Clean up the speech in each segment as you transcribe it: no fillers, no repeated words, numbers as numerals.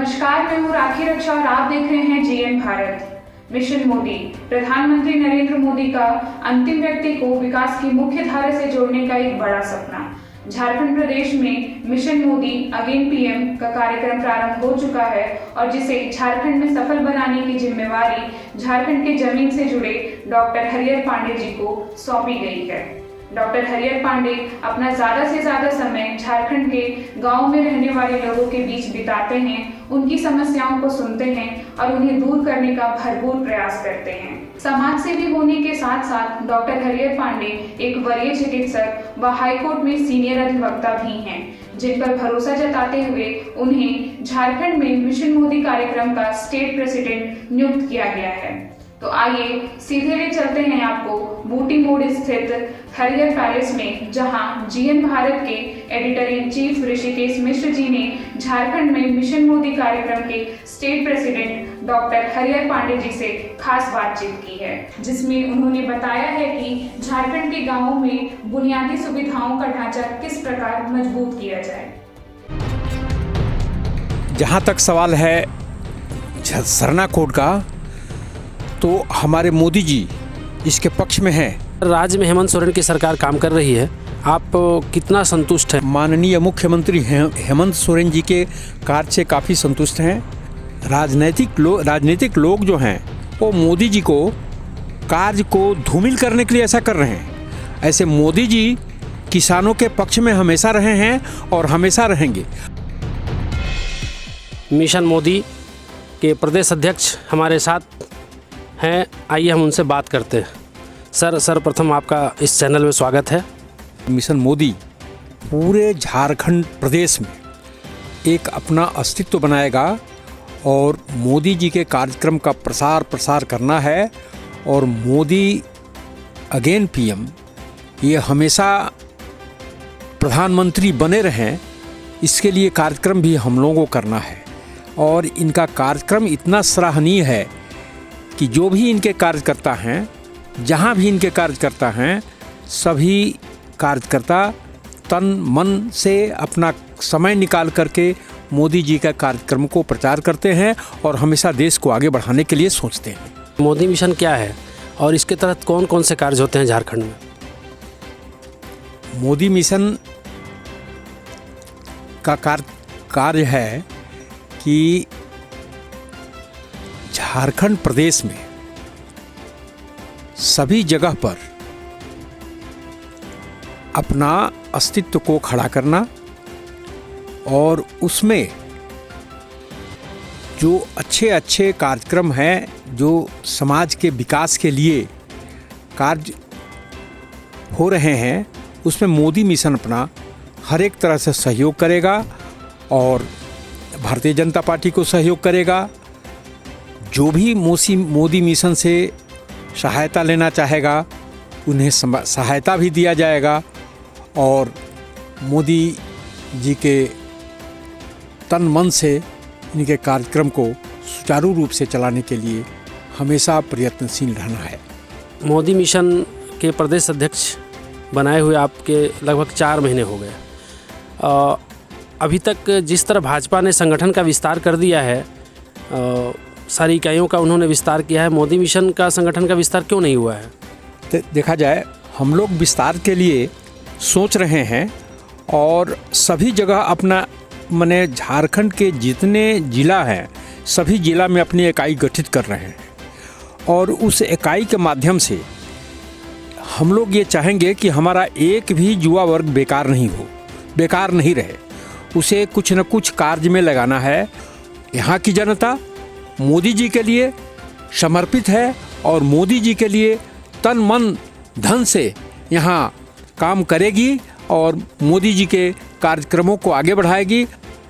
नमस्कार, मैं हूँ राखी रक्षा और आप देख रहे हैं जीएन भारत। मिशन मोदी। प्रधानमंत्री नरेंद्र मोदी का अंतिम व्यक्ति को विकास की मुख्य धारा से जोड़ने का एक बड़ा सपना। झारखंड प्रदेश में मिशन मोदी अगेन पीएम का कार्यक्रम प्रारंभ हो चुका है और जिसे झारखंड में सफल बनाने की जिम्मेवारी झारखंड के जमीन से जुड़े डॉक्टर हरिहर पांडे जी को सौंपी गई है। डॉक्टर हरिहर पांडे अपना ज्यादा से ज्यादा समय झारखंड के गांव में रहने वाले लोगों के बीच बिताते हैं, उनकी समस्याओं को सुनते हैं और उन्हें दूर करने का भरपूर प्रयास करते हैं। समाज सेवी होने के साथ साथ डॉक्टर हरिहर पांडे एक वरीय चिकित्सक व हाईकोर्ट में सीनियर अधिवक्ता भी हैं, जिन पर भरोसा जताते हुए उन्हें झारखंड में मिशन मोदी कार्यक्रम का स्टेट प्रेसिडेंट नियुक्त किया गया है। तो आइए सीधे ले चलते हैं आपको बूटी मोड़ स्थित हरिहर पैलेस में, जहां जीएन भारत के editor in chief Rishikesh Mishra ji ने झारखंड में मिशन मोदी कार्यक्रम के state president doctor Harihar Pandey ji से खास बातचीत की है, जिसमें उन्होंने बताया है कि झारखंड के गांवों में बुनियादी सुविधाओं का ढांचा किस प्रकार मजबूत किया जाए। जहाँ तक सवाल है सरना कोड का, तो हमारे मोदी जी इसके पक्ष में हैं। राज्य में हेमंत सोरेन की सरकार काम कर रही है, आप कितना संतुष्ट हैं? माननीय मुख्यमंत्री हेमंत सोरेन जी के कार्य से काफ़ी संतुष्ट हैं। राजनीतिक लोग जो हैं वो मोदी जी को कार्य को धूमिल करने के लिए ऐसा कर रहे हैं। ऐसे मोदी जी किसानों के पक्ष में हमेशा रहे हैं और हमेशा रहेंगे। मिशन मोदी के प्रदेश अध्यक्ष हमारे साथ हैं, आइए हम उनसे बात करते हैं। सर्वप्रथम आपका इस चैनल में स्वागत है। मिशन मोदी पूरे झारखंड प्रदेश में एक अपना अस्तित्व बनाएगा और मोदी जी के कार्यक्रम का प्रसार करना है। और मोदी अगेन पीएम ये हमेशा प्रधानमंत्री बने रहें, इसके लिए कार्यक्रम भी हम लोगों को करना है। और इनका कार्यक्रम इतना सराहनीय है कि जो भी इनके कार्यकर्ता हैं, जहाँ भी इनके कार्यकर्ता हैं, सभी कार्यकर्ता तन मन से अपना समय निकाल करके मोदी जी का कार्यक्रम को प्रचार करते हैं और हमेशा देश को आगे बढ़ाने के लिए सोचते हैं। मोदी मिशन क्या है और इसके तहत कौन कौन से कार्य होते हैं झारखंड में? मोदी मिशन का कार्य है कि झारखंड प्रदेश में सभी जगह पर अपना अस्तित्व को खड़ा करना और उसमें जो अच्छे कार्यक्रम हैं, जो समाज के विकास के लिए कार्य हो रहे हैं, उसमें मोदी मिशन अपना हर एक तरह से सहयोग करेगा और भारतीय जनता पार्टी को सहयोग करेगा। जो भी मोदी मिशन से सहायता लेना चाहेगा उन्हें सहायता भी दिया जाएगा और मोदी जी के तन मन से इनके कार्यक्रम को सुचारू रूप से चलाने के लिए हमेशा प्रयत्नशील रहना है। मोदी मिशन के प्रदेश अध्यक्ष बनाए हुए आपके लगभग 4 महीने हो गए। अभी तक जिस तरह भाजपा ने संगठन का विस्तार कर दिया है, सारी इकाइयों का उन्होंने विस्तार किया है, मोदी मिशन का संगठन का विस्तार क्यों नहीं हुआ है? देखा जाए, हम लोग विस्तार के लिए सोच रहे हैं और सभी जगह अपना माने झारखंड के जितने ज़िला हैं, सभी ज़िला में अपनी इकाई गठित कर रहे हैं और उस इकाई के माध्यम से हम लोग ये चाहेंगे कि हमारा एक भी युवा वर्ग बेकार नहीं रहे, उसे कुछ न कुछ कार्य में लगाना है। यहाँ की जनता मोदी जी के लिए समर्पित है और मोदी जी के लिए तन मन धन से यहाँ काम करेगी और मोदी जी के कार्यक्रमों को आगे बढ़ाएगी।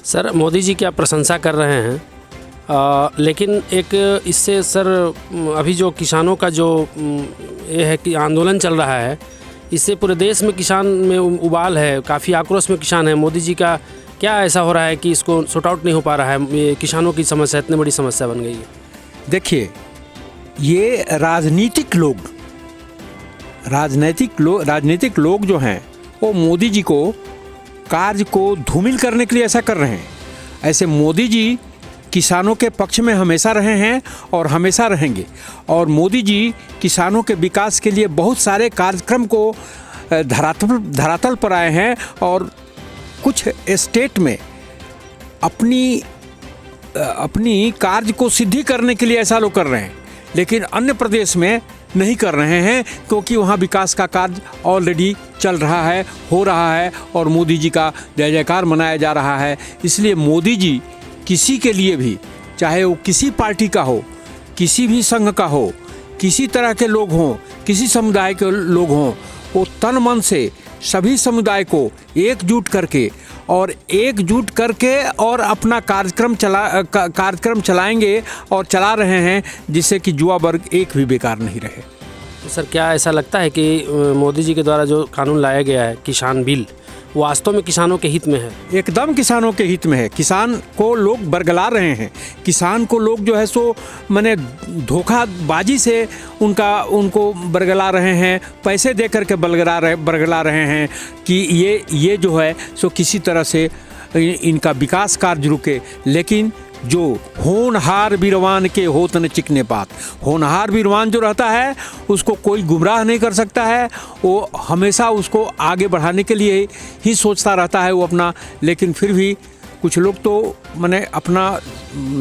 सर, मोदी जी की आप प्रशंसा कर रहे हैं, लेकिन एक इससे सर अभी जो किसानों का जो ये है कि आंदोलन चल रहा है, इससे पूरे देश में किसान में उबाल है, काफ़ी आक्रोश में किसान है। मोदी जी का क्या ऐसा हो रहा है कि इसको सॉर्ट आउट नहीं हो पा रहा है? ये किसानों की समस्या इतनी बड़ी समस्या बन गई है। देखिए, ये राजनीतिक लोग जो हैं वो मोदी जी को कार्य को धूमिल करने के लिए ऐसा कर रहे हैं। ऐसे मोदी जी किसानों के पक्ष में हमेशा रहे हैं और हमेशा रहेंगे। और मोदी जी किसानों के विकास के लिए बहुत सारे कार्यक्रम को धरातल पर आए हैं और कुछ स्टेट में अपनी कार्य को सिद्धि करने के लिए ऐसा लोग कर रहे हैं, लेकिन अन्य प्रदेश में नहीं कर रहे हैं क्योंकि वहाँ विकास का कार्य ऑलरेडी चल रहा है, हो रहा है और मोदी जी का जय जयकार मनाया जा रहा है। इसलिए मोदी जी किसी के लिए भी, चाहे वो किसी पार्टी का हो, किसी भी संघ का हो, किसी तरह के लोग हों, किसी समुदाय के लोग हों, वो तन मन से सभी समुदाय को एकजुट करके और अपना कार्यक्रम चलाएंगे और चला रहे हैं, जिससे कि युवा वर्ग एक भी बेकार नहीं रहे। तो सर, क्या ऐसा लगता है कि मोदी जी के द्वारा जो कानून लाया गया है किसान बिल, वास्तव में किसानों के हित में है? एकदम किसानों के हित में है। किसान को लोग बरगला रहे हैं, किसान को लोग जो है सो माने धोखाबाजी से उनको बरगला रहे हैं, पैसे दे करके बरगला रहे हैं कि ये जो है सो किसी तरह से इनका विकास कार्य रुके। लेकिन जो होनहार बीरवान के होत न चिकने पात, होनहार बीरवान जो रहता है उसको कोई गुमराह नहीं कर सकता है, वो हमेशा उसको आगे बढ़ाने के लिए ही सोचता रहता है वो अपना। लेकिन फिर भी कुछ लोग तो माने अपना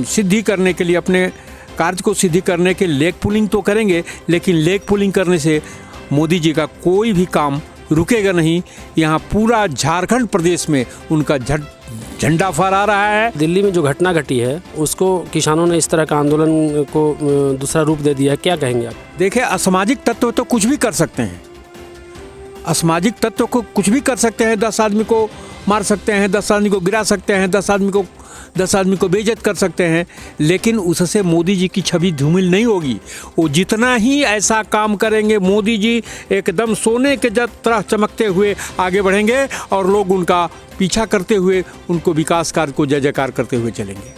सिद्धि करने के लिए, अपने कार्य को सिद्धि करने के लेग पुलिंग तो करेंगे, लेकिन लेग पुलिंग करने से मोदी जी का कोई भी काम रुकेगा नहीं। यहाँ पूरा झारखंड प्रदेश में उनका झंडा फहरा रहा है। दिल्ली में जो घटना घटी है उसको किसानों ने इस तरह का आंदोलन को दूसरा रूप दे दिया, क्या कहेंगे आप? देखिए, असामाजिक तत्व तो कुछ भी कर सकते हैं, असामाजिक तत्व को कुछ भी कर सकते हैं। 10 आदमी को मार सकते हैं, 10 आदमी को गिरा सकते हैं, 10 आदमी को बेइज्जत कर सकते हैं, लेकिन उससे मोदी जी की छवि धूमिल नहीं होगी। वो जितना ही ऐसा काम करेंगे, मोदी जी एकदम सोने के तरह चमकते हुए आगे बढ़ेंगे और लोग उनका पीछा करते हुए उनको विकास कार्य को जय जयकार करते हुए चलेंगे।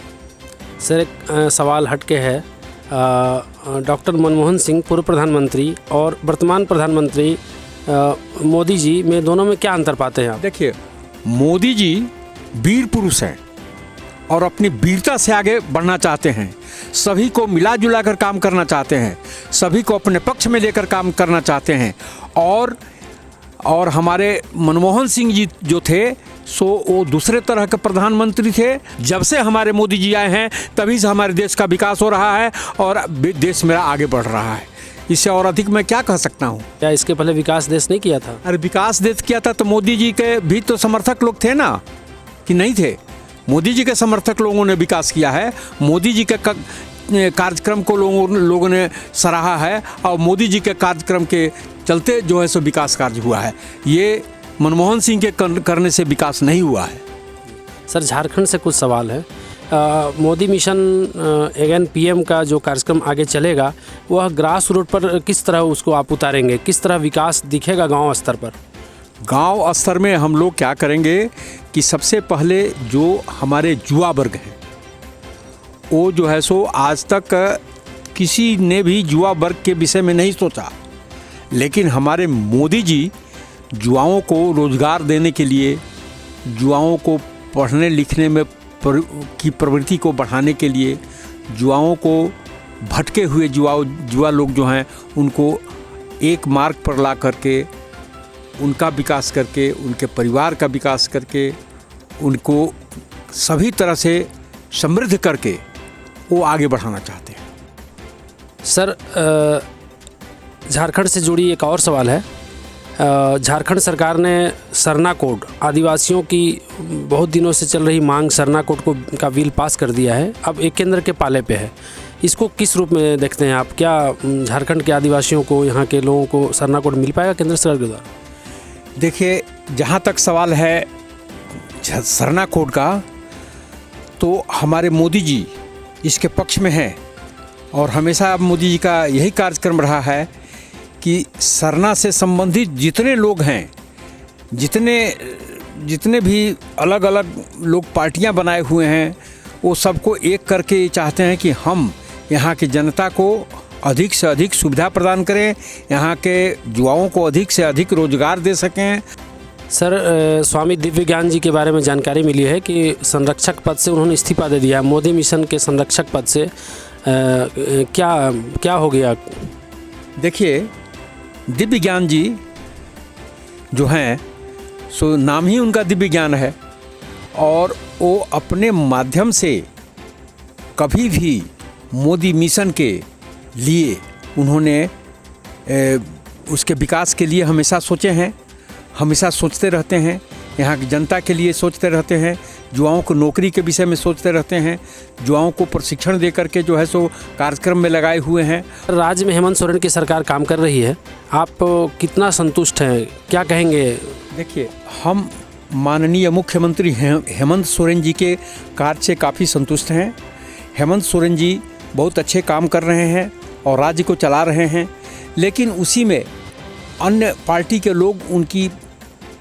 सर, एक सवाल हटके है, डॉक्टर मनमोहन सिंह पूर्व प्रधानमंत्री और वर्तमान प्रधानमंत्री मोदी जी में, दोनों में क्या अंतर पाते हैं आप? देखिए, मोदी जी वीर पुरुष हैं और अपनी वीरता से आगे बढ़ना चाहते हैं, सभी को मिला जुला कर काम करना चाहते हैं, सभी को अपने पक्ष में लेकर काम करना चाहते हैं। और हमारे मनमोहन सिंह जी जो थे सो वो दूसरे तरह के प्रधानमंत्री थे। जब से हमारे मोदी जी आए हैं तभी से हमारे देश का विकास हो रहा है और देश मेरा आगे बढ़ रहा है। इससे और अधिक मैं क्या कह सकता हूँ? क्या इसके पहले विकास देश नहीं किया था? अरे विकास देश किया था तो मोदी जी के भी तो समर्थक लोग थे ना, कि नहीं थे? मोदी जी के समर्थक लोगों ने विकास किया है, मोदी जी के कार्यक्रम को लोगों ने सराहा है और मोदी जी के कार्यक्रम के चलते जो है सो विकास कार्य हुआ है। ये मनमोहन सिंह के करने से विकास नहीं हुआ है। सर, झारखंड से कुछ सवाल है। मोदी मिशन अगेन पीएम का जो कार्यक्रम आगे चलेगा वह ग्रास रूट पर किस तरह उसको आप उतारेंगे, किस तरह विकास दिखेगा गांव स्तर पर? गांव स्तर में हम लोग क्या करेंगे कि सबसे पहले जो हमारे युवा वर्ग हैं वो जो है सो आज तक किसी ने भी युवा वर्ग के विषय में नहीं सोचा, लेकिन हमारे मोदी जी युवाओं को रोजगार देने के लिए, युवाओं को पढ़ने लिखने में की प्रवृत्ति को बढ़ाने के लिए, युवाओं को भटके हुए युवा लोग जो हैं उनको एक मार्ग पर ला करके उनका विकास करके, उनके परिवार का विकास करके, उनको सभी तरह से समृद्ध करके वो आगे बढ़ाना चाहते हैं। सर, झारखंड से जुड़ी एक और सवाल है। झारखंड सरकार ने सरना कोड, आदिवासियों की बहुत दिनों से चल रही मांग, सरना कोड का बिल पास कर दिया है, अब एक केंद्र के पाले पे है। इसको किस रूप में देखते हैं आप? क्या झारखंड के आदिवासियों को, यहाँ के लोगों को सरना कोड मिल पाएगा केंद्र सरकार के द्वारा? देखिए, जहाँ तक सवाल है सरना कोड का, तो हमारे मोदी जी इसके पक्ष में हैं और हमेशा मोदी जी का यही कार्यक्रम रहा है कि सरना से संबंधित जितने लोग हैं, जितने भी अलग अलग लोग पार्टियां बनाए हुए हैं, वो सबको एक करके चाहते हैं कि हम यहाँ की जनता को अधिक से अधिक सुविधा प्रदान करें, यहाँ के युवाओं को अधिक से अधिक रोजगार दे सकें। सर स्वामी दिव्य ज्ञान जी के बारे में जानकारी मिली है कि संरक्षक पद से उन्होंने इस्तीफा दे दिया। मोदी मिशन के संरक्षक पद से क्या हो गया? देखिए, दिव्य ज्ञान जी जो हैं सो नाम ही उनका दिव्य ज्ञान है, और वो अपने माध्यम से कभी भी मोदी मिशन के लिए उन्होंने उसके विकास के लिए हमेशा सोचे हैं, हमेशा सोचते रहते हैं। यहाँ की जनता के लिए सोचते रहते हैं, युवाओं को नौकरी के विषय में सोचते रहते हैं, युवाओं को प्रशिक्षण दे करके जो है सो कार्यक्रम में लगाए हुए हैं। राज्य में हेमंत सोरेन की सरकार काम कर रही है, आप कितना संतुष्ट हैं, क्या कहेंगे? देखिए, हम माननीय मुख्यमंत्री हेमंत सोरेन जी के कार्य से काफ़ी संतुष्ट हैं। हेमंत सोरेन जी बहुत अच्छे काम कर रहे हैं और राज्य को चला रहे हैं, लेकिन उसी में अन्य पार्टी के लोग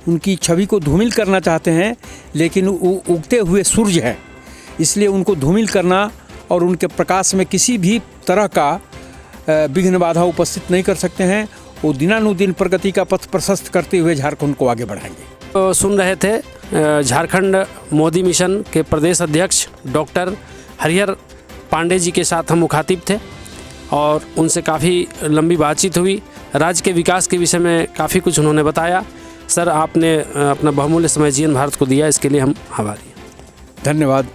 उनकी छवि को धूमिल करना चाहते हैं, लेकिन वो उगते हुए सूरज हैं, इसलिए उनको धूमिल करना और उनके प्रकाश में किसी भी तरह का विघ्न बाधा उपस्थित नहीं कर सकते हैं। वो दिनानुदिन प्रगति का पथ प्रशस्त करते हुए झारखंड को आगे बढ़ाएंगे। तो सुन रहे थे झारखंड मोदी मिशन के प्रदेश अध्यक्ष डॉक्टर हरिहर पांडे जी के साथ हम मुखातिब थे और उनसे काफ़ी लंबी बातचीत हुई। राज्य के विकास के विषय में काफ़ी कुछ उन्होंने बताया। सर, आपने अपना बहुमूल्य समय जीएन भारत को दिया, इसके लिए हम आभारी हैं। धन्यवाद।